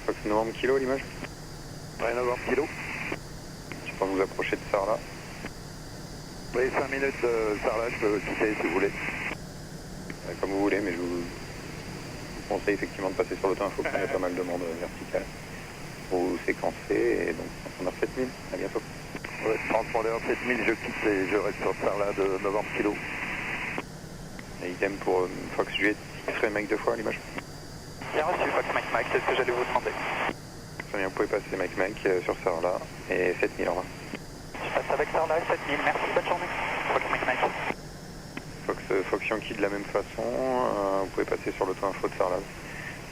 Fox novembre kilo l'image. Ouais, novembre kilo. Je peux vous approcher de Sarlat. Oui, 5 minutes de Sarlat, je peux quitter si vous voulez. Comme vous voulez, mais je vous conseille effectivement de passer sur l'auto-info, parce qu'il y a pas mal de monde vertical. Vous séquencez, et donc on a 7000, à bientôt. Ouais, transpondeur 7000, je quitte et je reste sur Sarlat de novembre kilo. Et idem pour Fox Juliet, X-ray Mike 2 fois l'image. Bien reçu, Fox Mike Mike, c'est ce que j'allais vous demander. Très bien, vous pouvez passer Mike Mike sur Sarlat et 7000, au revoir. Je passe avec Sarlat et 7000, merci, bonne journée. Fox Mike Mike. Fox Yankee de la même façon, vous pouvez passer sur l'auto-info de Sarlat.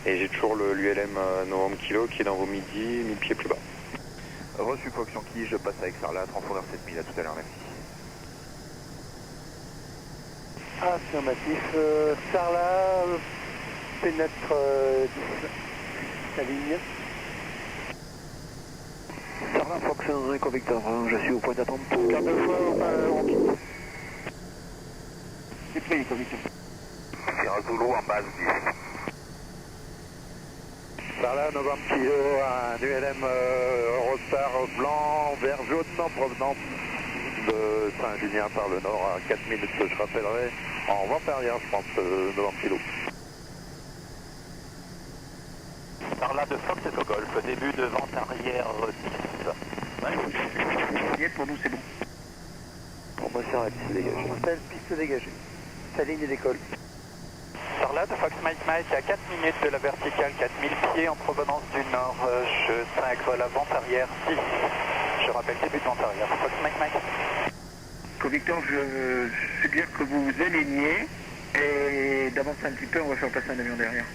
Et j'ai toujours l'ULM novembre kilo qui est dans vos midi, 1000 pieds plus bas. Reçu Fox Yankee, je passe avec Sarlat, transpondeur 7000, à tout à l'heure, merci. Affirmatif, Sarlat pénètre 10, la ligne. Sarlat Fox 1, Echo Victor, je suis au point d'attente pour... Quart de fois, on quitte. C'est pris, Echo Victor. Sierra Zulu en base 10. Sarlat, novembre kilo, un ULM Eurostar blanc, vert jaune en provenance de Saint-Junien par le nord à 4 minutes, je rappellerai, en vente arrière, je pense, novembre kilo. Sarlat de Fox et au Golf, début de vente arrière 10. Pour nous, c'est bon. Pour moi, c'est la piste dégagée. Hôtel, piste dégagée. Sa ligne d'école. Sarlat de Fox Mike Mike à 4 minutes de la verticale, 4000 pieds en provenance du nord, je 5 la vente arrière 10. Je rappelle début de vente arrière. Fox Mike Mike. Co-Victor, je suggère que vous vous alignez et d'avancer un petit peu, on va faire passer un avion derrière.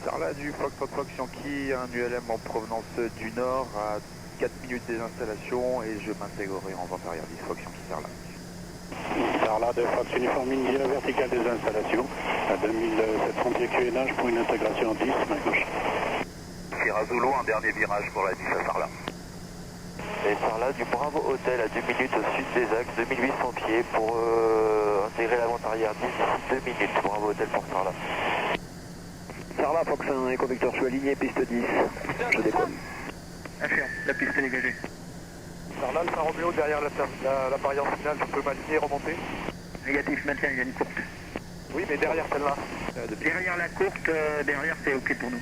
Sarlat du Fox Yankee, un ULM en provenance du nord à 4 minutes des installations et je m'intégrerai en vente arrière 10, Fox Yankee Sarlat. Sarlat de Fox Uniforme India, verticale des installations, à 2700 pieds QNH pour une intégration en 10, main gauche. Sierra Zulu, un dernier virage pour la 10 à Sarlat. Et Sarlat du Bravo Hotel à 2 minutes au sud des axes, 2800 pieds pour intégrer la vente arrière 10 d'ici 2 minutes. Bravo Hotel pour Sarlat. Sarlat Fox 1, Echo Victor, je suis aligné, piste 10. Je décolle. Affirme, la piste est dégagée. Sarlat, le Saint-Roméo derrière l'appareillance finale, je peux m'aligner et remonter? Négatif, maintien, il y a une courte. Oui, mais derrière celle-là. Derrière la courte, derrière c'est ok pour nous.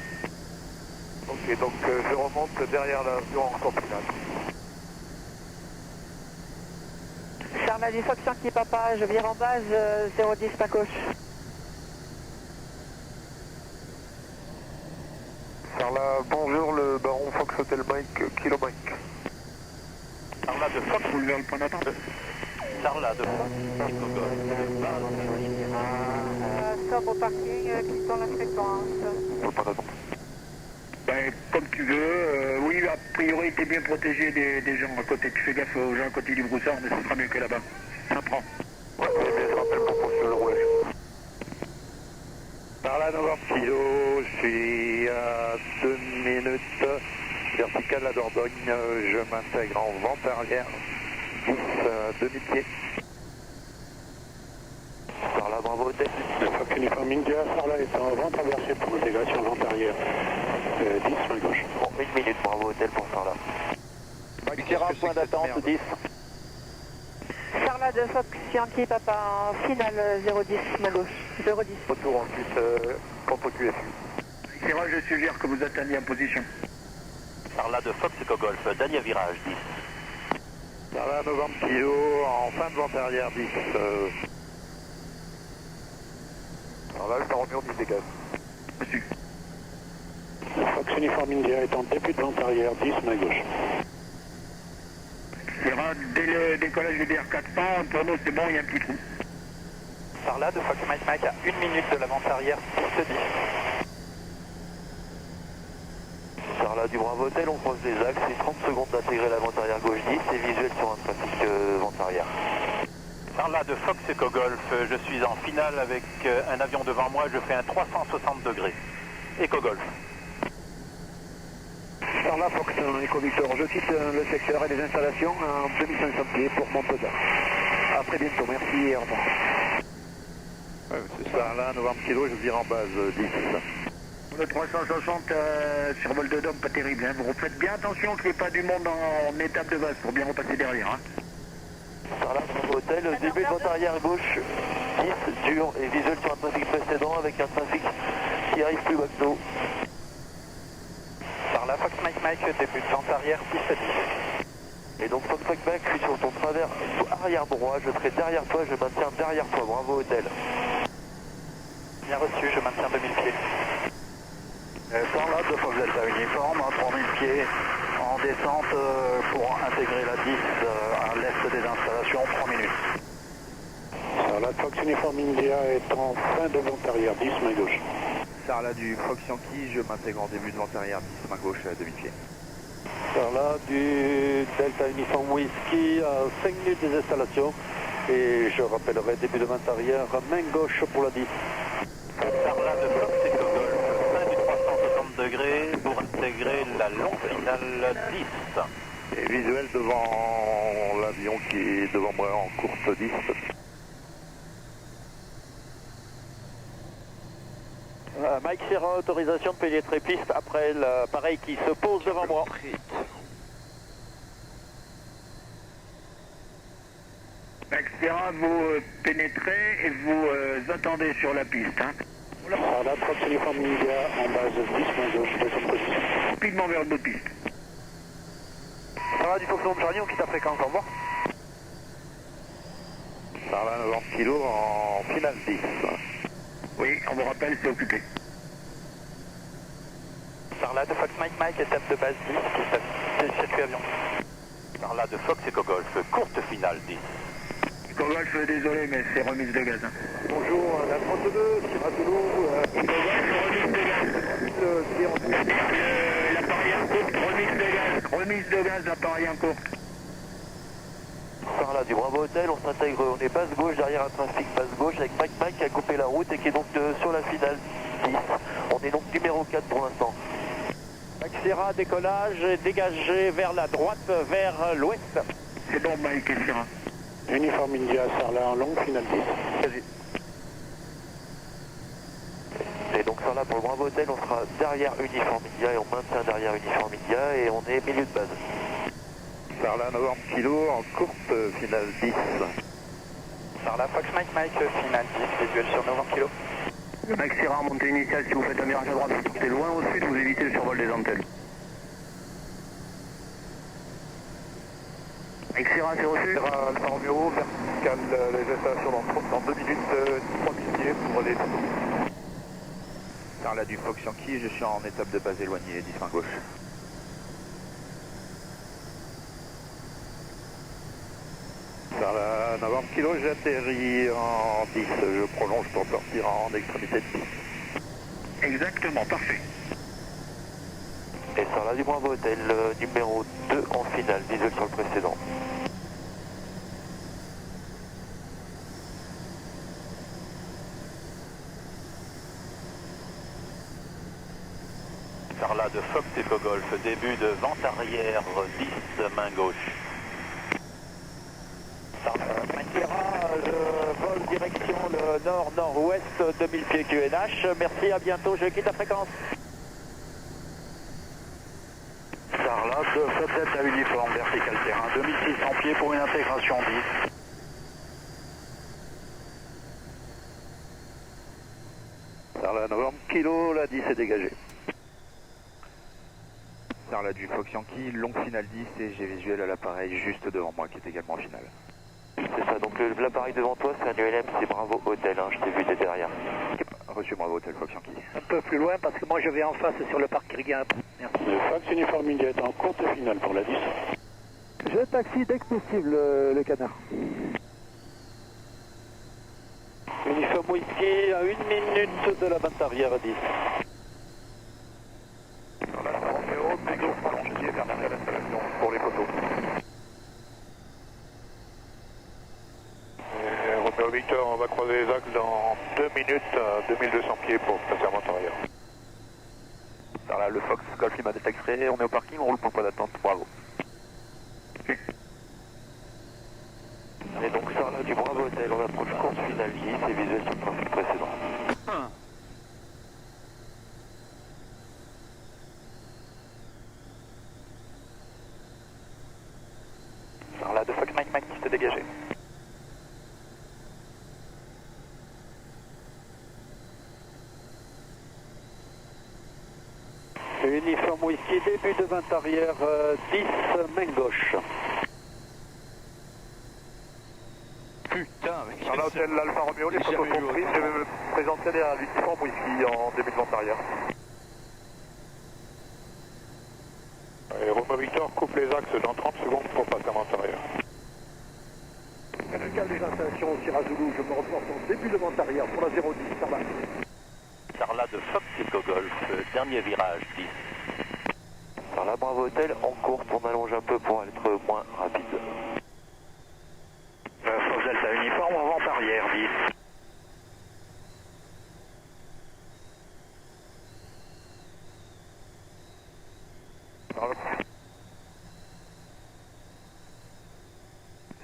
Ok, donc je remonte derrière l'avion en courte finale. Sarlat du Fox Yankee Papa, je vire en base 010 pas gauche. Sarlat, bonjour, le baron Fox Hotel Break, Kilo Break. Sarlat de Fox. Vous levez le point d'attente. Sarlat de Fox et au Golf. Stop au parking, quittons la fréquence. Pas d'attente. Ben, comme tu veux, oui, a priori t'es bien protégé des gens à côté. Tu fais gaffe aux gens à côté du broussard, mais ce sera mieux que là-bas. Ça prend. Ouais, je rappelle pour poursuivre le roulage. Sarlat, novembre kilo, je suis à 2 minutes, verticale à Dordogne, je m'intègre en vente arrière, 10, 2000 pieds. Sarlat Bravo Hotel. Le Fox Uniforme India, Sarlat est en vente inversée pour intégration vente arrière. 10, main gauche. Bon, 1 minute, Bravo Hotel pour Sarlat. Sierra, point d'attente 10. Sarlat de Fox Yankee Papa en finale 010 main gauche. 010. Retour ensuite contre QFU. Sierra, je suggère que vous attendiez en position. Sarlat de Fox et au Golf, dernier virage 10. Sarlat, novembre kilo, en fin de vente arrière 10. Alors là, le Saint-Roméo 10 dégage. Reçu. Le Fox Uniforme India est en début de vente arrière 10, main gauche. Sierra, dès le décollage du DR400, pour nous c'est bon, il y a un petit trou. Sarlat de Fox Mike Mike à 1 minute de la vente arrière, piste 10. Sarlat du Bravo Hotel, on croise les axes, c'est 30 secondes d'intégrer la vente arrière gauche 10 et visuel sur un trafic vente arrière. Sarlat de Fox Echo Golf, je suis en finale avec un avion devant moi, je fais un 360 degrés. Echo Golf. Sarlat Fox 1, Echo Victor, je quitte le secteur et les installations en 2500 pieds pour Montpellier. A très bientôt, merci et au revoir. Ouais, c'est Sarlat, novembre kilo, je vire en base 10. Le 360 sur vol de Dôme, pas terrible. Hein. Vous faites bien attention qu'il n'y ait pas du monde en étape de base pour bien repasser derrière. Hein. Sarlat, Bravo Hotel, début de vente arrière gauche, 10, dur et visuel sur un trafic précédent avec un trafic qui arrive plus bas que nous. Sarlat, Fox Mike Mike, début de vente arrière 10 à 10. Et donc Fox Mike Mike, je suis sur ton travers arrière droit, je serai derrière toi, je maintiens derrière toi, Bravo Hotel. Bien reçu, je maintiens 2000 pieds. Sarlat de Fox Delta uniforme, 3000 pieds en descente pour intégrer la 10 à l'est des installations, 3 minutes. Sarlat Fox Uniform India est en fin de vente arrière 10, main gauche. Sarlat du Fox Yankee, je m'intègre en début de vente arrière 10, main gauche à 2000 pieds. Sarlat du Delta Uniform Whisky à 5 minutes des installations. Et je rappellerai début de vente arrière, main gauche pour la 10. Sarlat de Fox Echo Golf, fin du 360 degrés pour intégrer la longue finale 10. Et visuel devant l'avion qui est devant moi en course 10. Mike Sierra, autorisation de pénétrer piste après l'appareil qui se pose devant moi. Sierra, vous pénétrez et vous attendez sur la piste. Hein. Sarlat Fox Uniform India en base 10, main gauche, deuxième position. Rapidement vers le bout de piste. Sarlat du Fox Charlie, on quitte la fréquence, au revoir. Sarlat 90 kg en finale 10. Oui, on vous rappelle, c'est occupé. Sarlat de Fox Mike Mike, étape de base 10, qui circuit avion. Sarlat de Fox Echo Golf, courte finale 10. Echo Golf, désolé, mais c'est remise de gaz. Hein. Bonjour, la 32, Sierra Toulouse. Echo Golf, remise de gaz. L'appareil en courte, remise de gaz. Remise de gaz, l'appareil en courte. Sarlat du Bravo Hotel, on s'intègre, on est base gauche derrière un trafic base gauche avec Mike Mike qui a coupé la route et qui est donc sur la finale 10. On est donc numéro 4 pour l'instant. Mike Sierra, décollage, dégagé vers la droite, vers l'ouest. C'est bon, Mike et Sierra. Uniform India, Sarlat en longue, finale 10. Et donc Sarlat pour le Bravo Hotel, on sera derrière Uniform India et on maintient derrière Uniform India et on est milieu de base. Sarlat 90 kg en courte finale 10. Sarlat Fox Mike Mike, finale 10, visuel sur 90 kg. Max Sierra, montée initiale, si vous faites un virage à droite, vous partez loin au sud, vous évitez le survol des antennes. Max Sierra, c'est reçu. Sierra Alpha Romeo, vertical les installations dans 2 minutes, 3 pieds pour les photos. Sarlat du Fox Yankee, je suis en étape de base éloignée, 10 main gauche. Sarlat 90 kg, j'atterris en 10, je prolonge pour sortir en extrémité de piste. Exactement, parfait. Et Sarlat du Bravo Hotel, numéro 2 en finale, visuel sur le précédent. Sarlat de Fox Echo Golf, début de vente arrière 10, main gauche. Mike Sierra, je vole direction le nord-nord-ouest, 2000 pieds QNH. Merci, à bientôt, je quitte la fréquence. Sarlat de Fox Delta uniforme, vertical terrain, 2600 pieds pour une intégration 10. Sarlat 90 kg, la 10 est dégagée. Sarlat du Fox Yankee, longue finale 10 et j'ai visuel à l'appareil juste devant moi qui est également en finale. C'est ça, donc l'appareil devant toi, c'est un ULM, c'est Bravo Hotel, hein, je t'ai vu, t'es derrière. Reçu Bravo Hotel Fox Yankee. Un peu plus loin parce que moi je vais en face sur le parc Kirguin. Merci. Le Fox Uniform India est en courte finale pour la 10. Je taxi dès que possible, le canard. Uniforme Whisky à 1 minute de la vente arrière à 10. Sarlat Romeo, Pégo prolongé vers l'installation pour les photos. Romeo Victor, on va croiser les axes dans 2 minutes, 2200 pieds pour passer en vente arrière. Sarlat, le Fox Golf il m'a détecté, on est au parking, on roule pour le point d'attente, bravo. Et donc Sarlat du Bravo Hotel, on approche course finale 10 et visuel sur le trafic précédent. Mike Mike, piste dégagée. Uniforme Whisky, début de vent arrière 10, main gauche. Putain, mais Charlie Hotel, Alpha Romeo, les photos sont prises, je vais me présenter à l'uniforme Whisky en début de vente arrière. Et Romeo Victor coupe les axes dans 30 secondes pour passer en vente arrière. Canal des installations au Sierra Zulu, je me reporte en début de vente arrière pour la 010, Sarlat. Sarlat de Fox Echo Golf, dernier virage 10. Sarlat Bravo Hotel, en courte, on allonge un peu pour être moins rapide. Fox Delta uniforme en vente arrière 10.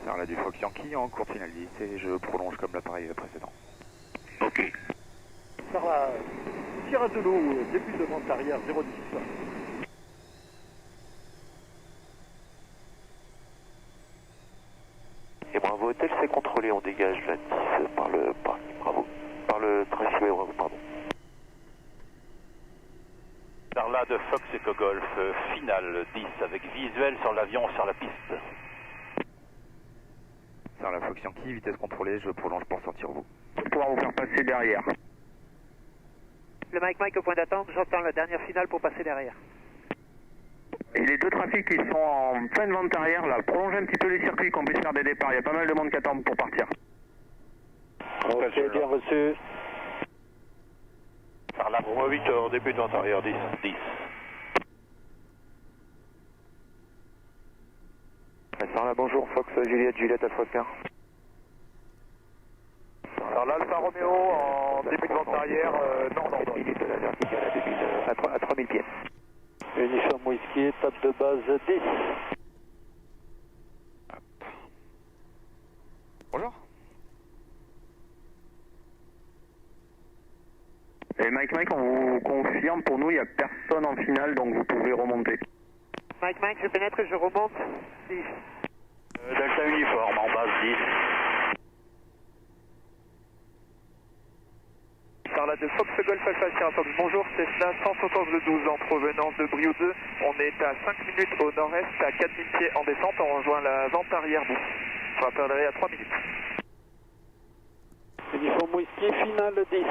Sarlat du Fox Yankee en courte finale 10 et je prolonge comme l'appareil précédent. Ok. Sarlat, Sierra Zulu, début de vente arrière 010. Et Bravo Hotel, c'est contrôlé, on dégage la 10 par le Tracyway Bravo, pardon. Sarlat de Fox Echo Golf, finale 10 avec visuel sur l'avion sur la piste. Sarlat Fox Yankee, vitesse contrôlée, je prolonge pour sortir vous. Pour pouvoir vous faire passer derrière. Le Mike Mike au point d'attente, j'entends la dernière finale pour passer derrière. Et les deux trafics qui sont en pleine vente arrière, là, prolongez un petit peu les circuits qu'on puisse faire des départs. Il y a pas mal de monde qui attend pour partir. Ok, bien reçu. Sarlat Romeo Victor, début de vente arrière 10. 10. Sarlat, bonjour, Fox Juliette Alpha Oscar. Sarlat Alpha Romeo en début de vente arrière, nord. Minute de la verticale à 3000 pieds. Uniforme Whisky, étape de base 10. Bonjour. Et Mike, on vous confirme, pour nous, il n'y a personne en finale, donc vous pouvez remonter. Mike Mike, je pénètre et je remonte. 10. Delta uniforme en base 10. Sarlat de Fox Golf Alpha Sierra Fox, bonjour, Cessna 172 en provenance de Brioude 2. On est à 5 minutes au nord-est, à 4000 pieds en descente, on rejoint la vente arrière bout. Je rappellerai à 3 minutes. Uniforme Whisky, finale 10.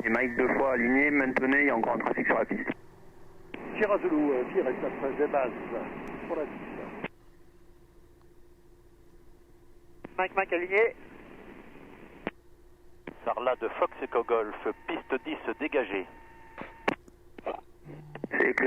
Et Mike, deux fois aligné, maintenez, il y a encore un trafic sur la piste. Sierra Zulu, direct après des bases pour la 10. Mike Mike aligné. Sarlat de Fox Echo Golf, piste 10 dégagée.